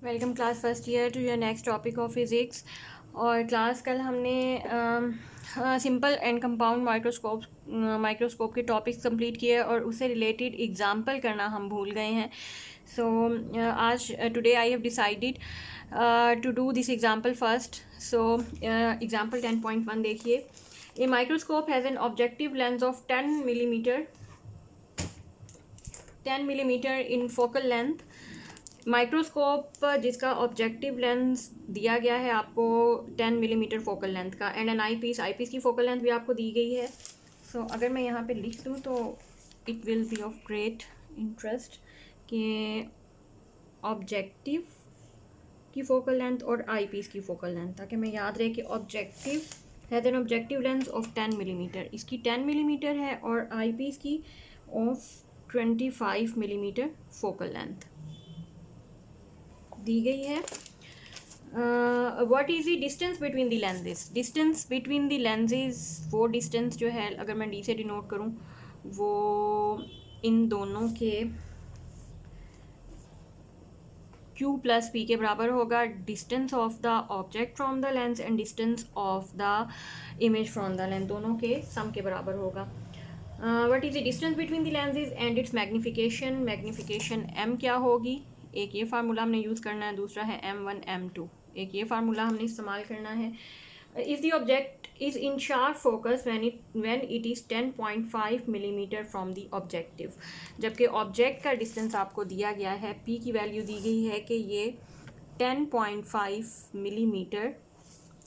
Welcome class first year to your next topic of physics. और class कल हमने simple and compound microscope के topics complete किए और उससे रिलेटेड एग्जांपल करना हम भूल गए हैं। सो आज today I have decided to do this example first. So example 10.1 देखिए। A microscope has an objective lens of 10 millimeter in focal length. Microscope जिसका ऑब्जेक्टिव लेंस दिया गया है आपको 10 मिलीमीटर फोकल लेंथ का, एंड एन आई पीस की focal length भी आपको दी गई है। सो अगर मैं यहाँ पे लिख दूँ तो it will be of great interest कि ऑब्जेक्टिव की फोकल लेंथ और आई पीस की फोकल लेंथ, ताकि मैं याद रहे कि objective has an objective lens of 10 millimetre, इसकी 10 मिलीमीटर है, और आई पीस की ऑफ 25 मिलीमीटर फोकल लेंथ दी गई है। What is the distance between the lenses? Distance between the lenses, वो डिस्टेंस जो है अगर मैं डी से डिनोट करूँ वो इन दोनों के Q प्लस P के बराबर होगा। Distance of the object from the lens and distance of the image from the lens, दोनों के सम के बराबर होगा। What is the distance between the lenses and it's magnification M क्या होगी? एक ये फार्मूला हमने यूज़ करना है, दूसरा है M1 M2। एक ये फार्मूला हमने इस्तेमाल करना है। If the object is in sharp focus when it is 10.5 millimetre from the objective, जबकि ऑब्जेक्ट का डिस्टेंस आपको दिया गया है, P की वैल्यू दी गई है कि ये 10.5 मिलीमीटर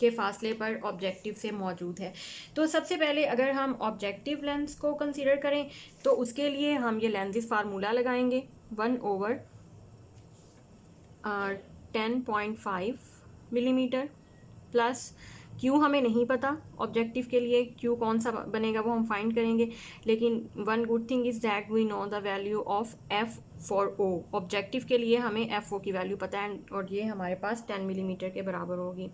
के फासले पर ऑब्जेक्टिव से मौजूद है। तो सबसे पहले अगर हम ऑब्जेक्टिव लेंस को कंसीडर करें तो उसके लिए हम ये लेंसेज फार्मूला लगाएंगे 1/10.5 मिलीमीटर प्लस क्यू हमें नहीं पता ऑब्जेक्टिव के लिए, क्यू कौन सा बनेगा वो हम फाइंड करेंगे, लेकिन one good thing is that we know the value of F for O. Objective के लिए हमें एफ ओ की वैल्यू पता है और ये हमारे पास 10 मिलीमीटर के बराबर होगी।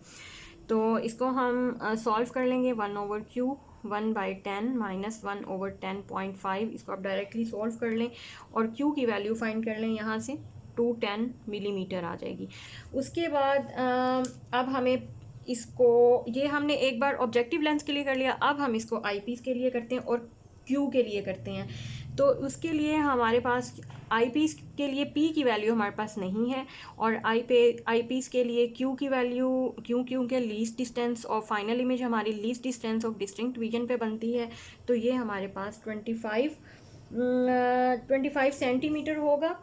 तो इसको हम सॉल्व कर लेंगे 1/Q 1/10 माइनस 1/10.5, इसको आप डायरेक्टली सॉल्व कर लें और Q की वैल्यू फाइंड कर लें, यहाँ से 210 मिलीमीटर आ जाएगी। उसके बाद अब हमें इसको, ये हमने एक बार ऑब्जेक्टिव लेंस के लिए कर लिया, अब हम इसको आई पीस के लिए करते हैं और Q के लिए करते हैं। तो उसके लिए हमारे पास आई पीस के लिए P की वैल्यू हमारे पास नहीं है, और आई पीस के लिए Q की वैल्यू, क्यों के लीस्ट डिस्टेंस और फाइनल इमेज हमारी least distance of distinct vision पे बनती है, तो ये हमारे पास 25 सेंटीमीटर होगा।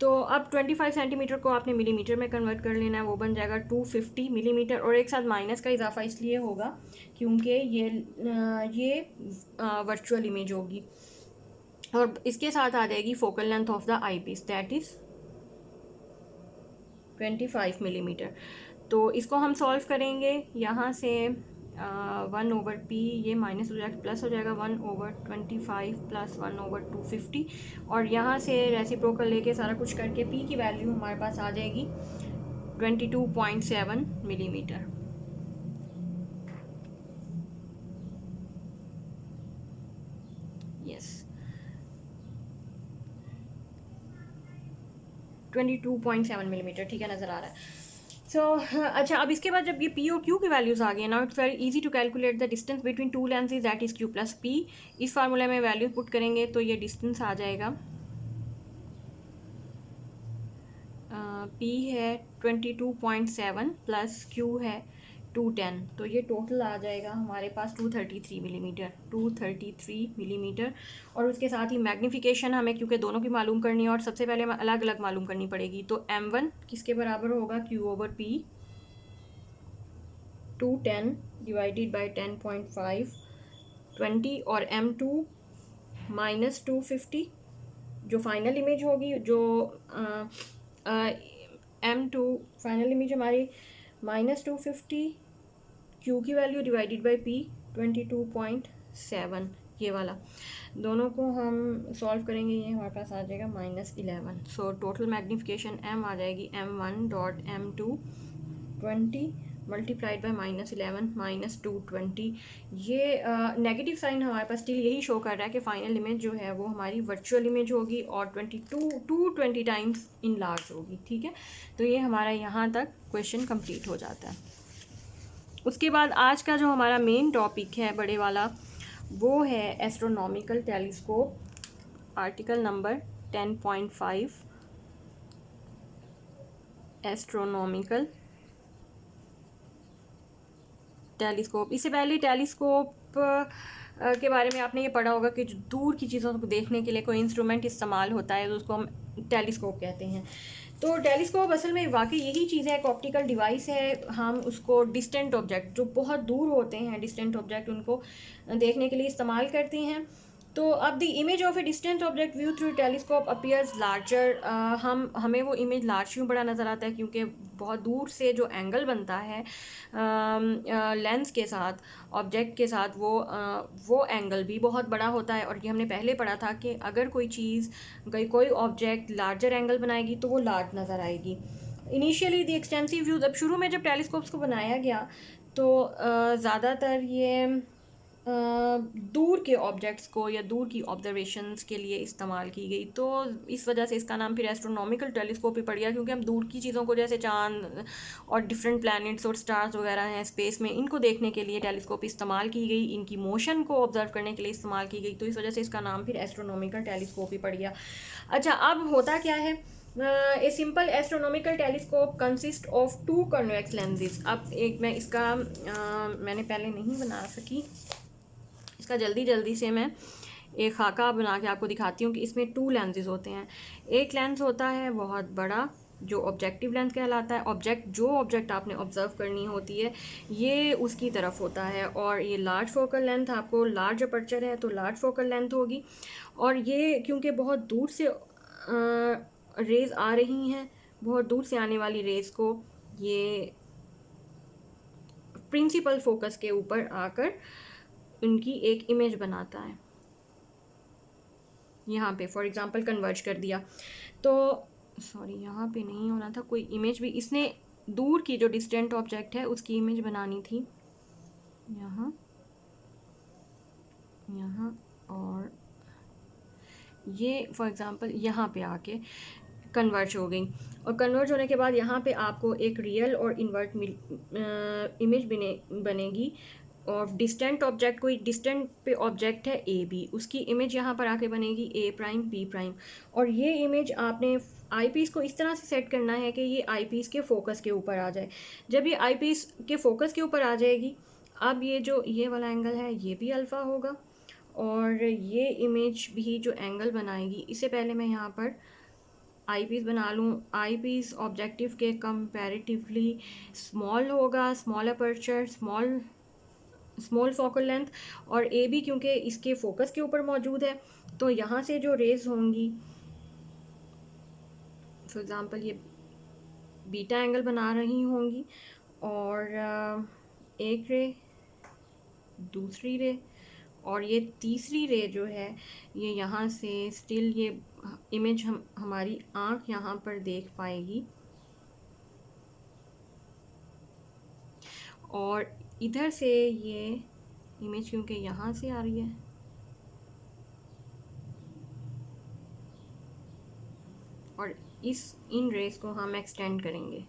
तो अब 25 सेंटीमीटर को आपने मिलीमीटर में कन्वर्ट कर लेना है, वो बन जाएगा 250 मिलीमीटर, और एक साथ माइनस का इजाफा इसलिए होगा क्योंकि ये वर्चुअल इमेज होगी, और इसके साथ आ जाएगी focal length of the I piece, that is 25 millimeter. तो इसको हम सॉल्व करेंगे, यहाँ से 1/P, ये माइनस हो जाएगा प्लस हो जाएगा 1/25 प्लस 1/250, और यहाँ से रेसिप्रोकल लेके सारा कुछ करके P की वैल्यू हमारे पास आ जाएगी 22.7 मिलीमीटर। यस, 22.7 मिलीमीटर, ठीक है, नज़र आ रहा है। अच्छा, अब इसके बाद जब ये P और Q की वैल्यूज़ आ गई, now it's very easy to calculate the distance between two lenses, that is Q plus P। इस फार्मूले में वैल्यू पुट करेंगे तो ये डिस्टेंस आ जाएगा, P है 22.7 प्लस Q है 210, तो ये टोटल आ जाएगा हमारे पास 233 मिलीमीटर। और उसके साथ ही मैग्नीफिकेशन हमें क्योंकि दोनों की मालूम करनी है और सबसे पहले हमें अलग अलग मालूम करनी पड़ेगी, तो M1 किसके बराबर होगा? Q/P 210 डिवाइडेड बाई 10.5 20, और M2 माइनस 250 जो फाइनल इमेज होगी, जो M2 फाइनल इमेज हमारी माइनस 250, Q की वैल्यू डिवाइडेड बाई P 22.7, ये वाला दोनों को हम सॉल्व करेंगे, ये हमारे पास आ जाएगा -11। सो टोटल मैग्नीफिकेशन M आ जाएगी M1 dot M2 20 multiplied by -11 -220। ये नेगेटिव साइन हमारे पास स्टिल यही शो कर रहा है कि फाइनल इमेज जो है वो हमारी वर्चुअल इमेज होगी और 220 टाइम्स इन लार्ज होगी। ठीक है, तो ये हमारा यहाँ तक क्वेश्चन कंप्लीट हो जाता है। उसके बाद आज का जो हमारा मेन टॉपिक है बड़े वाला, वो है astronomical telescope, article number 10.5 astronomical telescope. इससे पहले टेलीस्कोप के बारे में आपने ये पढ़ा होगा कि जो दूर की चीज़ों को देखने के लिए कोई इंस्ट्रूमेंट इस्तेमाल होता है तो उसको हम टेलीस्कोप कहते हैं। तो टेलीस्कोप असल में वाकई यही चीज़ है, एक ऑप्टिकल डिवाइस है। हम उसको डिस्टेंट ऑब्जेक्ट जो बहुत दूर होते हैं, डिस्टेंट ऑब्जेक्ट, उनको देखने के लिए इस्तेमाल करते हैं। तो अब the image of a distant object view through telescope appears larger. हमें वो इमेज लार्ज क्यों बड़ा नज़र आता है? क्योंकि बहुत दूर से जो एंगल बनता है लेंस के साथ, ऑब्जेक्ट के साथ, वो एंगल भी बहुत बड़ा होता है। और ये हमने पहले पढ़ा था कि अगर कोई चीज़, कोई ऑब्जेक्ट लार्जर एंगल बनाएगी तो वो लार्ज नज़र आएगी। इनिशियली द एक्सटेंसिव व्यूज, अब शुरू में जब टेलीस्कोप्स को बनाया गया तो ज़्यादातर ये दूर के ऑब्जेक्ट्स को या दूर की ऑब्जर्वेशंस के लिए इस्तेमाल की गई। तो इस वजह से इसका नाम फिर एस्ट्रोनॉमिकल टेलीस्कोप ही पड़ गया, क्योंकि हम दूर की चीज़ों को, जैसे चांद और डिफरेंट प्लैनेट्स और स्टार्स वगैरह हैं स्पेस में, इनको देखने के लिए टेलीस्कोप इस्तेमाल की गई, इनकी मोशन को ऑब्जर्व करने के लिए इस्तेमाल की गई। तो इस वजह से इसका नाम फिर एस्ट्रोनॉमिकल टेलीस्कोप ही पड़ गया। अच्छा, अब होता क्या है? A simple astronomical telescope consist of 2 convex lenses. अब एक मैं इसका मैंने पहले नहीं बना सकी, इसका जल्दी से मैं एक खाका बना के आपको दिखाती हूँ कि इसमें 2 लेंसेज होते हैं। एक लेंस होता है बहुत बड़ा जो ऑब्जेक्टिव लेंस कहलाता है। जो ऑब्जेक्ट आपने ऑब्जर्व करनी होती है ये उसकी तरफ होता है। और ये लार्ज फोकल लेंथ, आपको लार्ज अपर्चर है तो लार्ज फोकल लेंथ होगी। और ये क्योंकि बहुत दूर से रेज़ आ रही हैं, बहुत दूर से आने वाली रेज़ को ये प्रिंसिपल फोकस के ऊपर आकर उनकी एक इमेज बनाता है। यहाँ पे फॉर एग्जांपल कन्वर्ज कर दिया, तो सॉरी यहाँ पे नहीं होना था, कोई इमेज भी इसने दूर की जो डिस्टेंट ऑब्जेक्ट है उसकी इमेज बनानी थी। यहाँ और ये फॉर एग्जांपल यहाँ पे आके कन्वर्ज हो गई। और कन्वर्ज होने के बाद यहाँ पे आपको एक रियल और इन्वर्ट इमेज बनेगी। और डिस्टेंट ऑब्जेक्ट, कोई डिस्टेंट पे ऑब्जेक्ट है ए बी, उसकी इमेज यहाँ पर आके बनेगी ए प्राइम बी प्राइम। और ये इमेज आपने आई पीस को इस तरह से सेट करना है कि ये आई पीस के फोकस के ऊपर आ जाए। जब ये आई पीस के फोकस के ऊपर आ जाएगी, अब ये वाला एंगल है ये भी अल्फ़ा होगा। और ये इमेज भी जो एंगल बनाएगी, इससे पहले मैं यहाँ पर आई पीस बना लूँ। आई पीस ऑब्जेक्टिव के कंपैरेटिवली स्मॉल होगा, small aperture, small focal length. और ए बी क्योंकि इसके फोकस के ऊपर मौजूद है, तो यहाँ से जो रेज होंगी, फॉर एग्ज़ाम्पल ये बीटा एंगल बना रही होंगी। और एक रे, दूसरी रे, और ये तीसरी रे जो है ये यहाँ से स्टिल ये इमेज हमारी आँख यहाँ पर देख पाएगी। और इधर से ये इमेज क्योंकि यहाँ से आ रही है, और इन रेस को हम एक्सटेंड करेंगे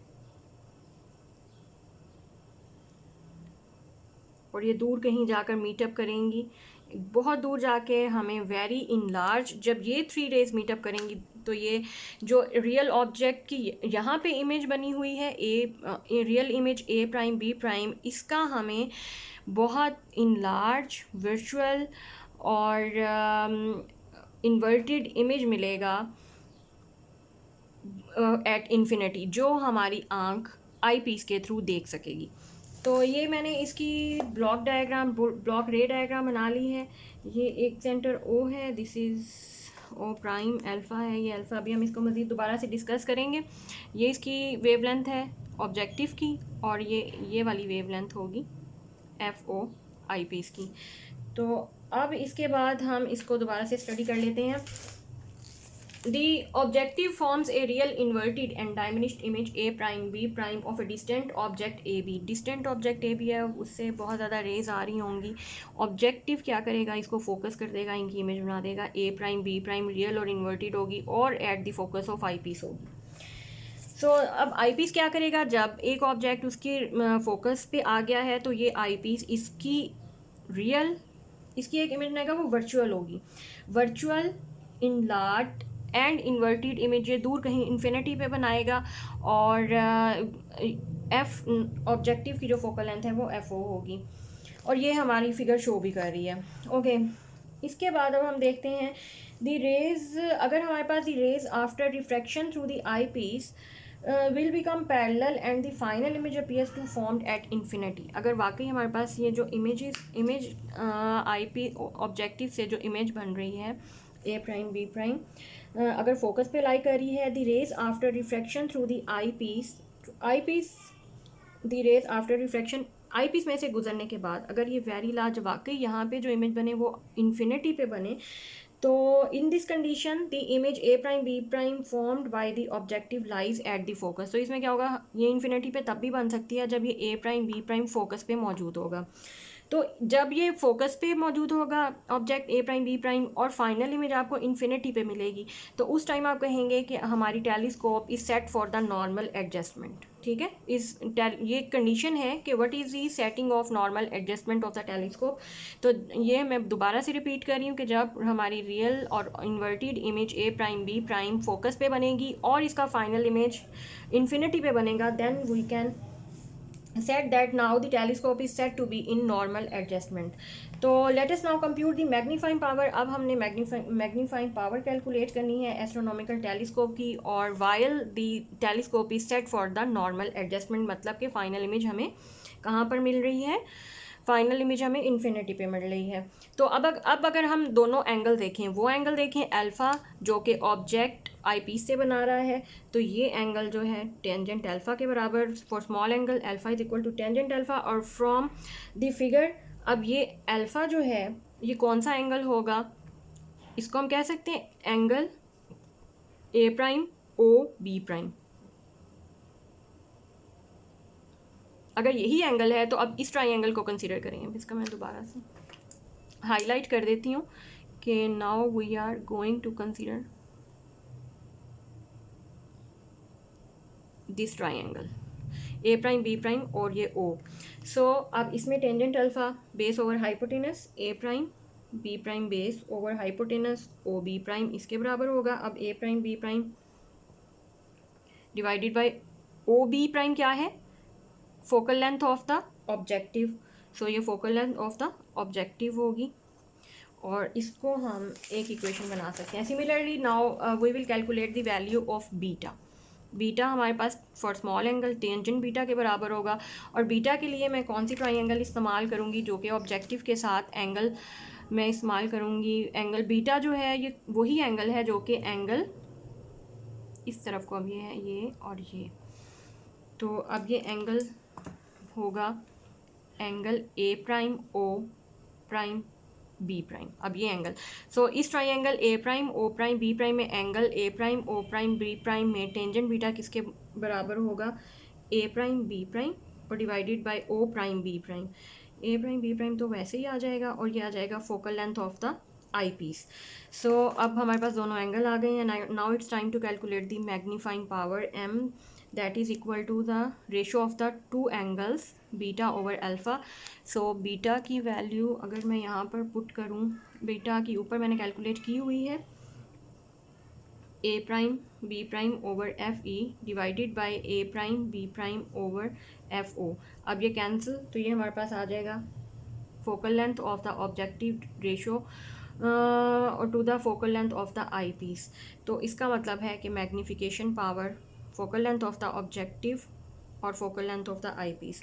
और ये दूर कहीं जाकर मीटअप करेंगी। बहुत दूर जाके हमें वेरी इन लार्ज, जब ये 3 रेज मीटअप करेंगी तो ये जो रियल ऑब्जेक्ट की यहाँ पे इमेज बनी हुई है a real image A prime B prime, इसका हमें बहुत इन लार्ज वर्चुअल और इन्वर्टेड इमेज मिलेगा एट इन्फिनिटी, जो हमारी आँख आई पीस के थ्रू देख सकेगी। तो ये मैंने इसकी ब्लॉक रे डायग्राम बना ली है। ये एक सेंटर ओ है, this is O prime alpha है, ये अल्फ़ा। अभी हम इसको मज़ीद दोबारा से डिस्कस करेंगे। ये इसकी वेवलेंथ है ऑब्जेक्टिव की, और ये वाली वेवलेंथ होगी एफ ओ आई पीस की। तो अब इसके बाद हम इसको दोबारा से स्टडी कर लेते हैं। The objective forms a real inverted and diminished image A prime B prime of a distant object AB. Distant object A B है, उससे बहुत ज़्यादा रेज आ रही होंगी. ऑब्जेक्टिव क्या करेगा, इसको फोकस कर देगा, इनकी इमेज बना देगा. A prime B prime real और इन्वर्टेड होगी और at the focus of eye piece होगी. सो अब आई पीस क्या करेगा, जब एक ऑब्जेक्ट उसके फोकस पे आ गया है तो ये आई पीस इसकी रियल, इसकी एक इमेज बनाएगा, वो वर्चुअल होगी. Virtual in large and inverted image ये दूर कहीं इन्फिनिटी पे बनाएगा. और एफ ऑब्जेक्टिव की जो फोकल लेंथ है वो एफ ओ होगी. और ये हमारी फिगर शो भी कर रही है. ओके इसके बाद अब हम देखते हैं द रेज. अगर हमारे पास the rays after refraction through the I piece will become parallel and the final image appears to formed at infinity. अगर वाकई हमारे पास ये जो इमेज आई पी ऑब्जेक्टिव से जो इमेज बन रही है ए प्राइम बी प्राइम, अगर फोकस पे लाई कर रही है, the rays after refraction through the I piece the rays after refraction eye piece में से गुजरने के बाद अगर ये वेरी लार्ज वाकई यहाँ पे जो इमेज बने वो इन्फिनिटी पे बने, तो in this condition the image A prime B prime formed by the objective lies at the focus. तो इसमें क्या होगा, ये इन्फिनिटी पे तब भी बन सकती है जब ये ए प्राइम बी प्राइम फोकस पे मौजूद होगा. तो जब ये फोकस पे मौजूद होगा object A prime B prime और फाइनल इमेज आपको इन्फिनिटी पे मिलेगी, तो उस टाइम आप कहेंगे कि हमारी telescope is set for the normal adjustment. ठीक है, ये कंडीशन है कि what is the setting of normal adjustment of the telescope. तो ये मैं दोबारा से रिपीट कर रही हूँ कि जब हमारी रियल और inverted image A prime B prime focus पे बनेगी और इसका फाइनल इमेज इन्फिनिटी पे बनेगा, then we can said that now the telescope is said to be in normal adjustment. तो let us now compute the magnifying power. अब हमने magnifying power calculate करनी है एस्ट्रोनॉमिकल टेलीस्कोप की. और while the telescope is set for the normal adjustment, मतलब कि final image हमें कहाँ पर मिल रही है, फाइनल इमेज हमें इन्फिनिटी पे मिल रही है. तो अब अगर हम दोनों एंगल देखें, वो एंगल देखें अल्फ़ा जो कि ऑब्जेक्ट आई पीस से बना रहा है, तो ये एंगल जो है टेंजेंट अल्फ़ा के बराबर. For small angle alpha is equal to tangent alpha. और फ्रॉम द फिगर अब ये अल्फ़ा जो है ये कौन सा एंगल होगा, इसको हम कह सकते हैं angle A prime O B prime. अगर यही एंगल है तो अब इस ट्राइंगल को कंसीडर करेंगे. इसका मैं दोबारा से हाईलाइट कर देती हूँ कि now we are going to consider this triangle A prime B prime और ये ओ. सो अब इसमें tangent alpha base over hypotenuse A prime B prime base over hypotenuse O B prime इसके बराबर होगा. अब A prime B prime divided by O B prime क्या है, focal length of the objective. So ये focal length of the objective होगी और इसको हम एक इक्वेशन बना सकते हैं. Similarly now we will calculate the value of beta. Beta हमारे पास for small angle tangent beta के बराबर होगा. और बीटा के लिए मैं कौन सी ट्राइंगल इस्तेमाल करूँगी, जो कि ऑब्जेक्टिव के साथ एंगल मैं इस्तेमाल करूँगी. एंगल बीटा जो है ये वही एंगल है जो कि एंगल इस तरफ को अब ये है ये और ये. तो अब ये एंगल होगा angle A prime O prime B prime. अब ये एंगल, सो इस triangle A prime O prime B prime में angle A prime O prime B prime में टेंजेंट बीटा किसके बराबर होगा, ए प्राइम बी प्राइम और divided by O prime B prime. A prime B prime तो वैसे ही आ जाएगा और ये आ जाएगा focal length of the I piece. So अब हमारे पास दोनों एंगल आ गए हैं. Now it's time to calculate the magnifying power M, that is equal to the ratio of the two angles beta over alpha. So beta की value अगर मैं यहाँ पर पुट करूँ, बीटा की ऊपर मैंने कैलकुलेट की हुई है A prime B prime over F E divided by A prime B prime over F O. अब ये कैंसिल, तो ये हमारे पास आ जाएगा focal length of the objective ratio और to the focal length of the I piece. तो इसका मतलब है कि magnification power focal length of the objective और focal length of the I piece.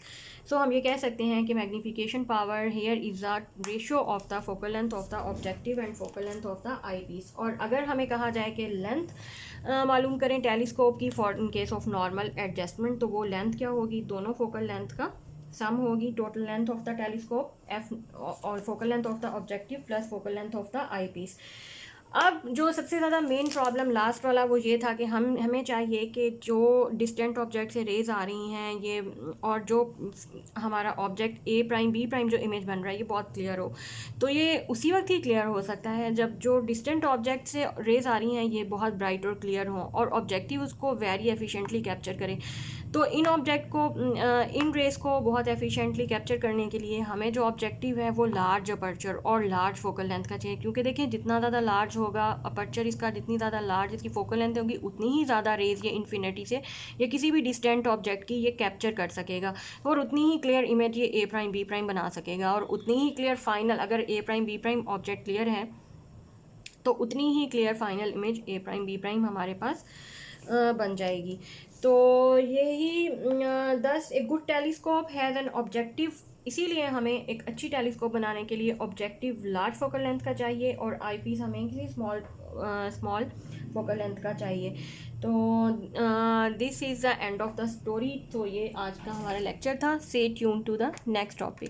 So हम ये कह सकते हैं कि magnification power here is the ratio of the focal length of the objective and focal length of the I piece. और अगर हमें कहा जाए कि लेंथ मालूम करें टेलीस्कोप की for in case of normal adjustment, तो वो लेंथ क्या होगी, दोनों फोकल लेंथ का सम होगी. Total length of the telescope F और focal length of the objective plus focal length of the I piece. अब जो सबसे ज़्यादा मेन प्रॉब्लम लास्ट वाला वो ये था कि हमें चाहिए कि जो डिस्टेंट ऑब्जेक्ट से रेज आ रही हैं ये, और जो हमारा object A prime B prime जो इमेज बन रहा है ये बहुत क्लियर हो। तो ये उसी वक्त ही क्लियर हो सकता है जब जो डिस्टेंट ऑब्जेक्ट से रेज आ रही हैं ये बहुत ब्राइट और क्लियर हों और ऑब्जेक्टिव उसको वेरी एफिशिएंटली कैप्चर करे। तो इन ऑब्जेक्ट को इन रेस को बहुत एफिशिएंटली कैप्चर करने के लिए हमें जो ऑब्जेक्टिव है वो लार्ज अपर्चर और लार्ज फोकल लेंथ का चाहिए, क्योंकि देखिए जितना ज़्यादा लार्ज होगा अपर्चर इसका, जितनी ज़्यादा लार्ज इसकी फोकल लेंथ होगी उतनी ही ज़्यादा रेज ये इन्फिनिटी से या किसी भी डिस्टेंट ऑब्जेक्ट की ये कैप्चर कर सकेगा और उतनी ही क्लियर इमेज ये ए प्राइम बी प्राइम बना सकेगा और उतनी ही क्लियर फाइनल, अगर A prime B prime object clear है तो उतनी ही clear final image A prime B prime हमारे पास बन जाएगी। तो यही 10 एक good telescope has an objective, इसीलिए हमें एक अच्छी टेलीस्कोप बनाने के लिए ऑब्जेक्टिव लार्ज फोकल लेंथ का चाहिए और आई पीस हमें किसी स्मॉल फोकल लेंथ का चाहिए। तो this is the end of the story. तो ये आज का हमारा लेक्चर था। Stay tune to the next topic.